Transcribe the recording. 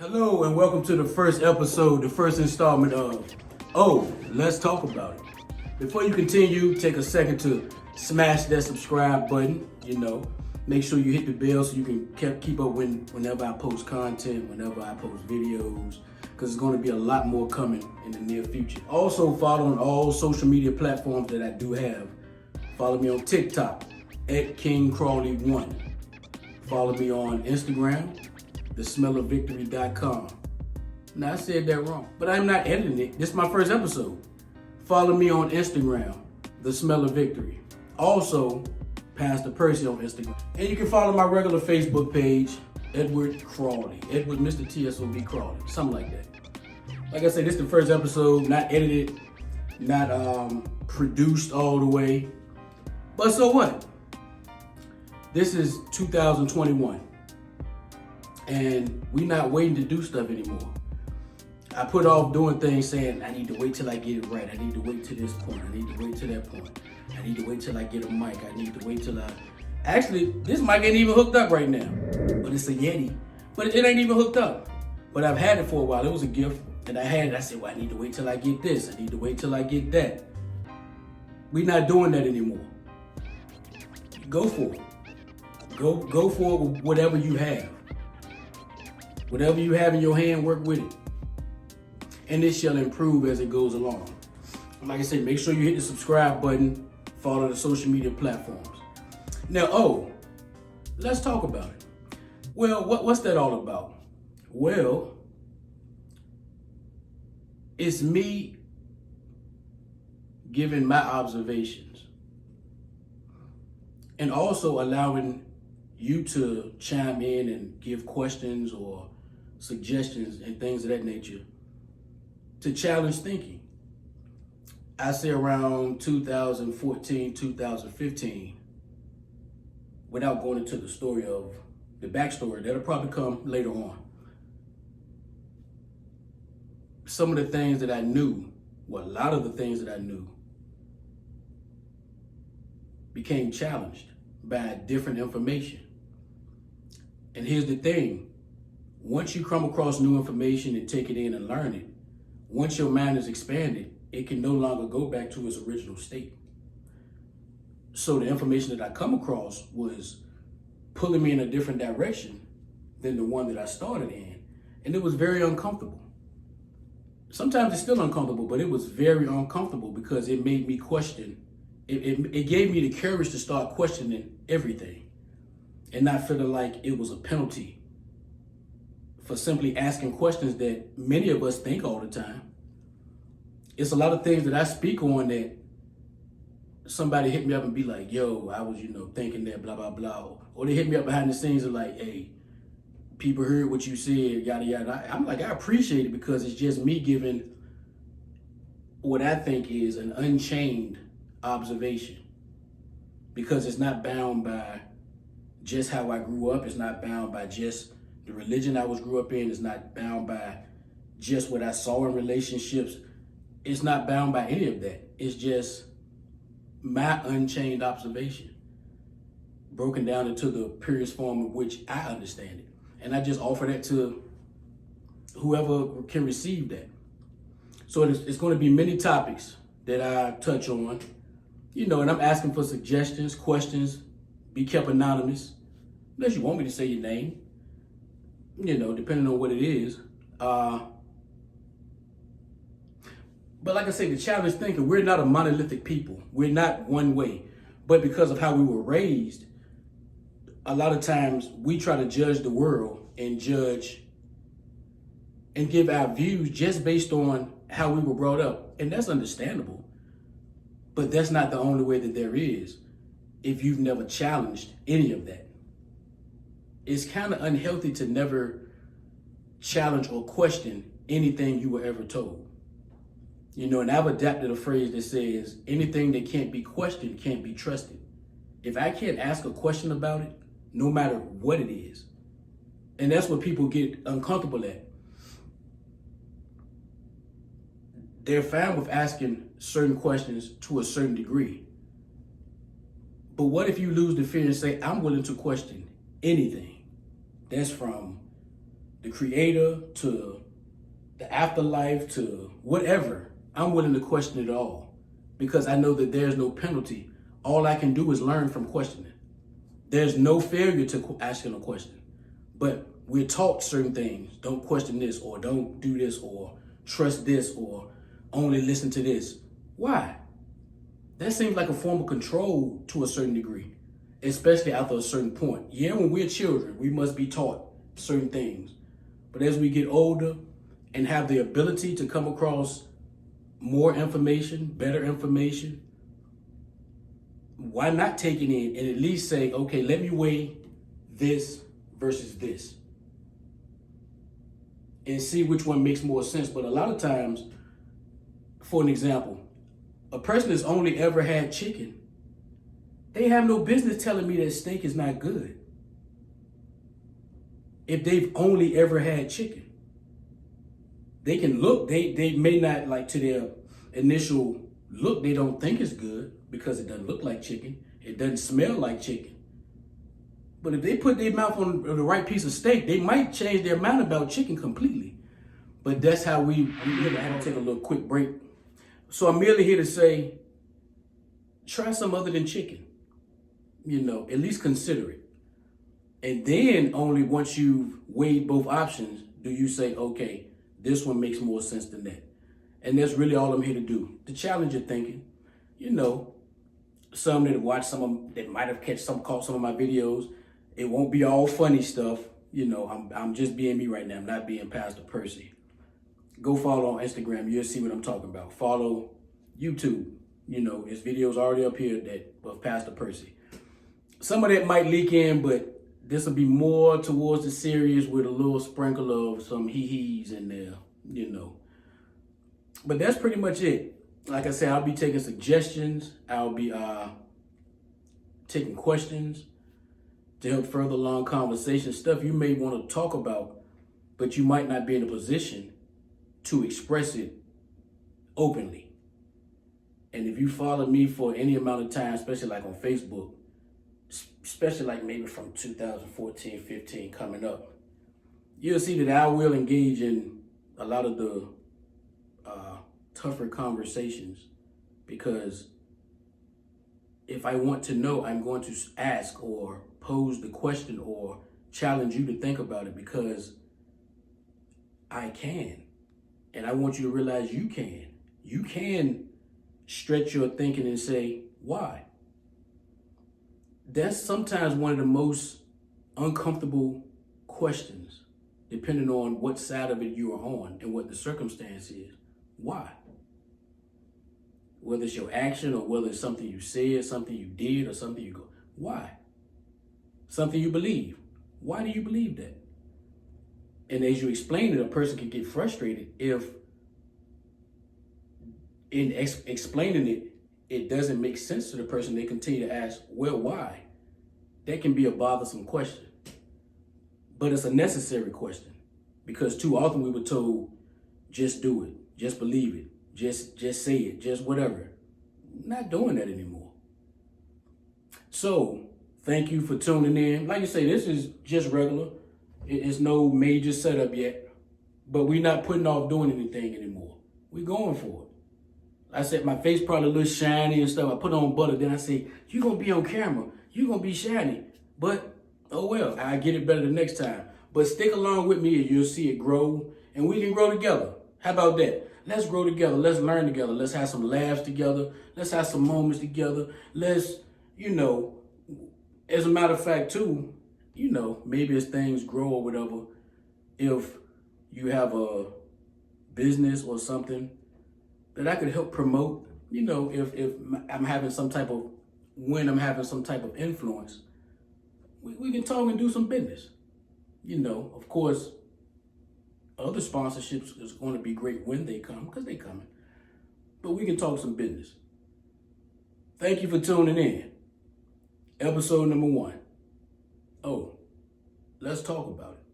Hello and welcome to the first episode, the first installment of Let's Talk About It. Before you continue, take a second to smash that subscribe button, Make sure you hit the bell so you can keep up whenever I post content, whenever I post videos, because there's going to be a lot more coming in the near future. Also follow on all social media platforms that I do have. Follow me on TikTok at KingCrawley1. Follow me on Instagram, tsovoilz.com. Now I said that wrong, but I'm not editing it. This is my first episode. Follow me on Instagram, The Smell of Victory. Also, Pastor Percy on Instagram. And you can follow my regular Facebook page, Edward Crawley. Edward Mr. TSOV Crawley, something like that. Like I said, this is the first episode, not edited, not produced all the way. But so what? This is 2021. And we're not waiting to do stuff anymore. I put off doing things saying, I need to wait till I get it right. I need to wait to this point. I need to wait to that point. I need to wait till I get a mic. I need to wait till Actually, this mic ain't even hooked up right now. But it's a Yeti. But it ain't even hooked up. But I've had it for a while. It was a gift. And I had it. I said, well, I need to wait till I get this. I need to wait till I get that. We're not doing that anymore. Go for it. Go for it with whatever you have. Whatever you have in your hand, work with it. And it shall improve as it goes along. Like I said, make sure you hit the subscribe button, follow the social media platforms. Now, let's talk about it. Well, what's that all about? Well, it's me giving my observations and also allowing you to chime in and give questions or suggestions and things of that nature to challenge thinking. I say around 2014, 2015, without going into the story of the backstory, that'll probably come later on. Some of the things that I knew, well, a lot of the things that I knew became challenged by different information. And here's the thing, once you come across new information and take it in and learn it, once your mind is expanded, it can no longer go back to its original state. So the information that I come across was pulling me in a different direction than the one that I started in. And it was very uncomfortable. Sometimes it's still uncomfortable, but it was very uncomfortable because it made me question. It gave me the courage to start questioning everything and not feeling like it was a penalty for simply asking questions that many of us think all the time. It's a lot of things that I speak on that somebody hit me up and be like, yo, I was, thinking that blah, blah, blah. Or they hit me up behind the scenes and like, hey, people heard what you said, yada, yada. I'm like, I appreciate it because it's just me giving what I think is an unchained observation, because it's not bound by just how I grew up. It's not bound by just the religion I grew up in. It's not bound by just what I saw in relationships. It's not bound by any of that. It's just my unchained observation, broken down into the purest form of which I understand it. And I just offer that to whoever can receive that. So it's going to be many topics that I touch on, and I'm asking for suggestions, questions, be kept anonymous, unless you want me to say your name, depending on what it is. But like I say, the challenge thinking, we're not a monolithic people. We're not one way. But because of how we were raised, a lot of times we try to judge the world and judge and give our views just based on how we were brought up. And that's understandable. But that's not the only way that there is if you've never challenged any of that. It's kind of unhealthy to never challenge or question anything you were ever told. And I've adapted a phrase that says, anything that can't be questioned can't be trusted. If I can't ask a question about it, no matter what it is, and that's what people get uncomfortable at. They're fine with asking certain questions to a certain degree. But what if you lose the fear and say, I'm willing to question anything? That's from the creator to the afterlife to whatever, I'm willing to question it all because I know that there's no penalty. All I can do is learn from questioning. There's no failure to asking a question, but we're taught certain things. Don't question this, or don't do this, or trust this, or only listen to this. Why? That seems like a form of control to a certain degree, especially after a certain point. Yeah, when we're children, we must be taught certain things. But as we get older and have the ability to come across more information, better information, why not take it in and at least say, okay, let me weigh this versus this and see which one makes more sense. But a lot of times, for an example, a person that's only ever had chicken, they have no business telling me that steak is not good if they've only ever had chicken. They can look, they may not, like, to their initial look, they don't think it's good because it doesn't look like chicken. It doesn't smell like chicken. But if they put their mouth on the right piece of steak, they might change their mind about chicken completely. But that's how we really have to take a little quick break. So I'm merely here to say, try some other than chicken. At least consider it. And then only once you've weighed both options, do you say, okay, this one makes more sense than that. And that's really all I'm here to do, to challenge your thinking. Some that watch that might have caught some of my videos, it won't be all funny stuff. I'm just being me right now. I'm not being Pastor Percy. Go follow on Instagram. You'll see what I'm talking about. Follow YouTube. There's videos already up here of Pastor Percy. Some of that might leak in, but this will be more towards the serious with a little sprinkle of some hee-hees in there, But that's pretty much it. Like I said, I'll be taking suggestions. I'll be taking questions to help further along conversation, stuff you may want to talk about, but you might not be in a position to express it openly. And if you follow me for any amount of time, especially like on Facebook, especially like maybe from 2014, 15 coming up, you'll see that I will engage in a lot of the tougher conversations, because if I want to know, I'm going to ask or pose the question or challenge you to think about it, because I can. And I want you to realize you can. You can stretch your thinking and say, why? That's sometimes one of the most uncomfortable questions, depending on what side of it you are on and what the circumstance is. Why? Whether it's your action or whether it's something you said, something you did, or something you go, why? Something you believe. Why do you believe that? And as you explain it, a person can get frustrated if in explaining it, it doesn't make sense to the person. They continue to ask, well, why? That can be a bothersome question. But it's a necessary question, because too often we were told, just do it, just believe it, just say it, just whatever. Not doing that anymore. So thank you for tuning in. Like I say, this is just regular. It's no major setup yet, but we're not putting off doing anything anymore. We're going for it. I said my face probably a little shiny and stuff. I put on butter. Then I say, you're going to be on camera. You're going to be shiny. But, oh well, I get it better the next time. But stick along with me and you'll see it grow. And we can grow together. How about that? Let's grow together. Let's learn together. Let's have some laughs together. Let's have some moments together. Let's, as a matter of fact, too, maybe as things grow or whatever, if you have a business or something that I could help promote, if I'm having some type of, when I'm having some type of influence, we can talk and do some business. Of course, other sponsorships is going to be great when they come, because they coming. But we can talk some business. Thank you for tuning in. Episode number 1. Oh, let's talk about it.